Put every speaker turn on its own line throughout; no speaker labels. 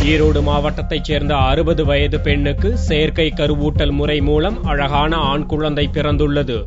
ஈரோடு மாவட்டத்தைச் சேர்ந்த 60 வயது பெண்ணுக்கு செயற்கை கருவூட்டல் முறை மூலம் அழகான ஆண் குழந்தை பிறந்துள்ளது.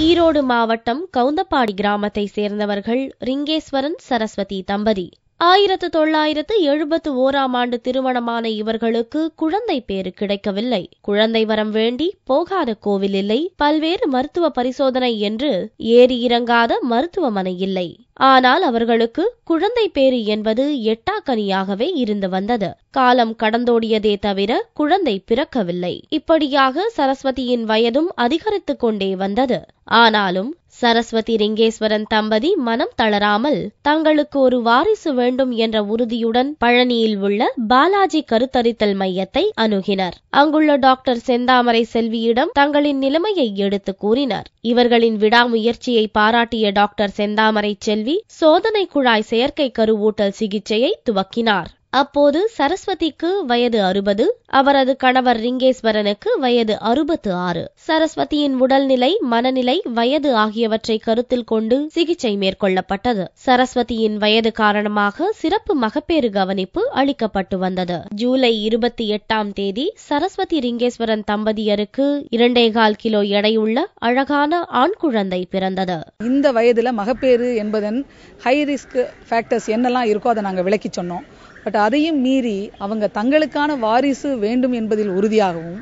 ஈரோடு மாவட்டம் கவுந்தப்பாடி கிராமத்தை சேர்ந்தவர்கள் ரிங்கேஸ்வரன் சரஸ்வதி தம்பதி. 1971ஆம் ஆண்டு திருமணமான இவர்களுக்கு குழந்தை பேறு கிடைக்கவில்லை. குழந்தை வரம் வேண்டி போகாத கோவில் இல்லை, பல்வேறு மருத்துவ பரிசோதனை என்று ஏறி இறங்காத மருத்துவமனை இல்லை. ஆனால் அவர்களுக்கு குழந்தை பேறு என்பது எட்டாக்கனியாகவே இருந்து வந்தது. காலம் கடந்தோடியதே தவிர குழந்தை பிறக்கவில்லை. இப்படியாக சரஸ்வதியின் வயதும் அதிகரித்துக் கொண்டே வந்தது. ஆனாலும் சரஸ்வதி ரிங்கேஸ்வரன் தம்பதி மனம் தளராமல் தங்களுக்கு ஒரு வாரிசு வேண்டும் என்ற உறுதியுடன் பழனியில் உள்ள பாலாஜி கருத்தரித்தல் மையத்தை அணுகினர். அங்குள்ள டாக்டர் செந்தாமரை செல்வியிடம் தங்களின் நிலைமையை எடுத்து கூறினர். இவர்களின் விடாமுயற்சியை பாராட்டிய டாக்டர் செந்தாமரை செல்வி சோதனை குழாய் செயற்கை கருவூட்டல் சிகிச்சையை துவக்கினார். அப்போது சரஸ்வதிக்கு வயது 60, அவரது கணவர் ரிங்கேஸ்வரனுக்கு வயது 66. சரஸ்வதியின் உடல்நிலை, மனநிலை, வயது ஆகியவற்றை கருத்தில் கொண்டு சிகிச்சை மேற்கொள்ளப்பட்டது. சரஸ்வதியின் வயது காரணமாக சிறப்பு மகப்பேறு கவனிப்பு அளிக்கப்பட்டு வந்தது. ஜூலை 28ஆம் தேதி சரஸ்வதி ரிங்கேஸ்வரன் தம்பதியருக்கு 2.25 கிலோ எடையுள்ள அழகான ஆண் குழந்தை பிறந்தது.
இந்த வயதுல மகப்பேறு என்பதன் ஹை ரிஸ்க் ஃபேக்டர்ஸ் என்னெல்லாம் இருக்கோ அதை நாங்கள் விளக்கி சொன்னோம். பட் அதையும் மீறி அவங்க தங்களுக்கான வாரிசு வேண்டும் என்பதில் உறுதியாகவும்,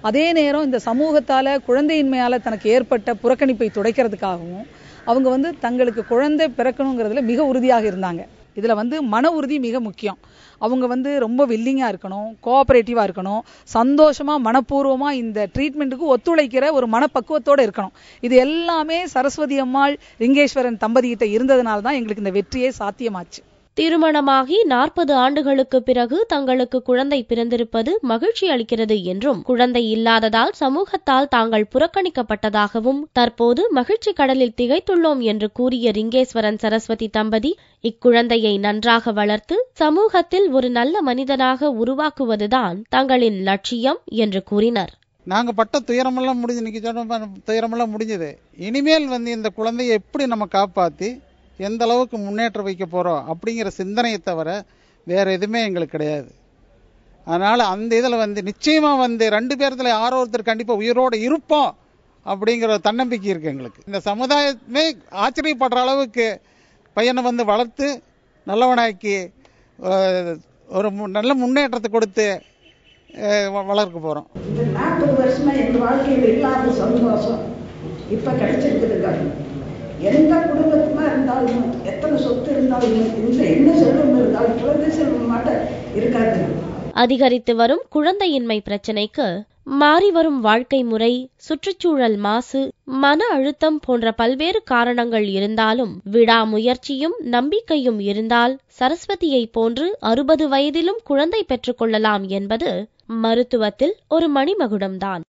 அதே நேரம் இந்த சமூகத்தால குழந்தையின்மையால தனக்கு ஏற்பட்ட புறக்கணிப்பை துடைக்கிறதுக்காகவும் அவங்க தங்களுக்கு குழந்தை பிறக்கணுங்கிறதுல மிக உறுதியாக இருந்தாங்க. இதுல மன உறுதி மிக முக்கியம். அவங்க ரொம்ப வில்லிங்கா இருக்கணும், கோஆபரேட்டிவா இருக்கணும், சந்தோஷமா மனப்பூர்வமா இந்த ட்ரீட்மெண்ட்டுக்கு ஒத்துழைக்கிற ஒரு மனப்பக்குவத்தோட இருக்கணும். இது எல்லாமே சரஸ்வதி அம்மாள் ரிங்கேஸ்வரன் தம்பதிகிட்ட இருந்ததுனால தான் எங்களுக்கு இந்த வெற்றியே சாத்தியமாச்சு.
திருமணமாகி 40 ஆண்டுகளுக்கு பிறகு தங்களுக்கு குழந்தை பிறந்திருப்பது மகிழ்ச்சி அளிக்கிறது என்றும், குழந்தை இல்லாததால் சமூகத்தால் தாங்கள் புறக்கணிக்கப்பட்டதாகவும், தற்போது மகிழ்ச்சி கடலில் திகைத்துள்ளோம் என்று கூறிய ரிங்கேஸ்வரன் சரஸ்வதி தம்பதி இக்குழந்தையை நன்றாக வளர்த்து சமூகத்தில் ஒரு நல்ல மனிதனாக உருவாக்குவதுதான் தங்களின் லட்சியம் என்று கூறினர்.
நாங்க பட்ட துயரமெல்லாம் முடிஞ்சது. இனிமேல் இந்த குழந்தையை எப்படி நம்ம காப்பாத்தி எந்த அளவுக்கு முன்னேற்றம் வைக்க போறோம் அப்படிங்கிற சிந்தனையை தவிர வேற எதுவுமே எங்களுக்கு கிடையாது. அதனால அந்த இதுல நிச்சயமா 2 பேர்த்துல யாரோ ஒருத்தர் கண்டிப்பா உயிரோடு இருப்போம் அப்படிங்கிற தன்னம்பிக்கை இருக்கு எங்களுக்கு. இந்த சமுதாயமே ஆச்சரியப்படுற அளவுக்கு பையனை வளர்த்து நல்லவனாக்கி ஒரு நல்ல முன்னேற்றத்தை கொடுத்து வளர்க்க போறோம்.
40 வருஷமா எங்க வாழ்க்கையில் இல்லாத சந்தோஷம் இப்ப கிடைச்சிருக்குதுங்க. எந்த குடும்பத்துமா இருந்தாலும், எத்தனை சொத்து இருந்தாலும், என்ன செல்வம் இருந்தாலும் குழந்தை செல்வம் மட்டும் இருக்காது.
அதிகரித்து வரும் குழந்தையின்மை பிரச்சினைக்கு மாறி வரும் வாழ்க்கை முறை, சுற்றுச்சூழல் மாசு, மன அழுத்தம் போன்ற பல்வேறு காரணங்கள் இருந்தாலும் விடாமுயற்சியும் நம்பிக்கையும் இருந்தால் சரஸ்வதியை போன்று 60 வயதிலும் குழந்தை பெற்றுக் கொள்ளலாம் என்பது மருத்துவத்தில் ஒரு மணிமகுடம்தான்.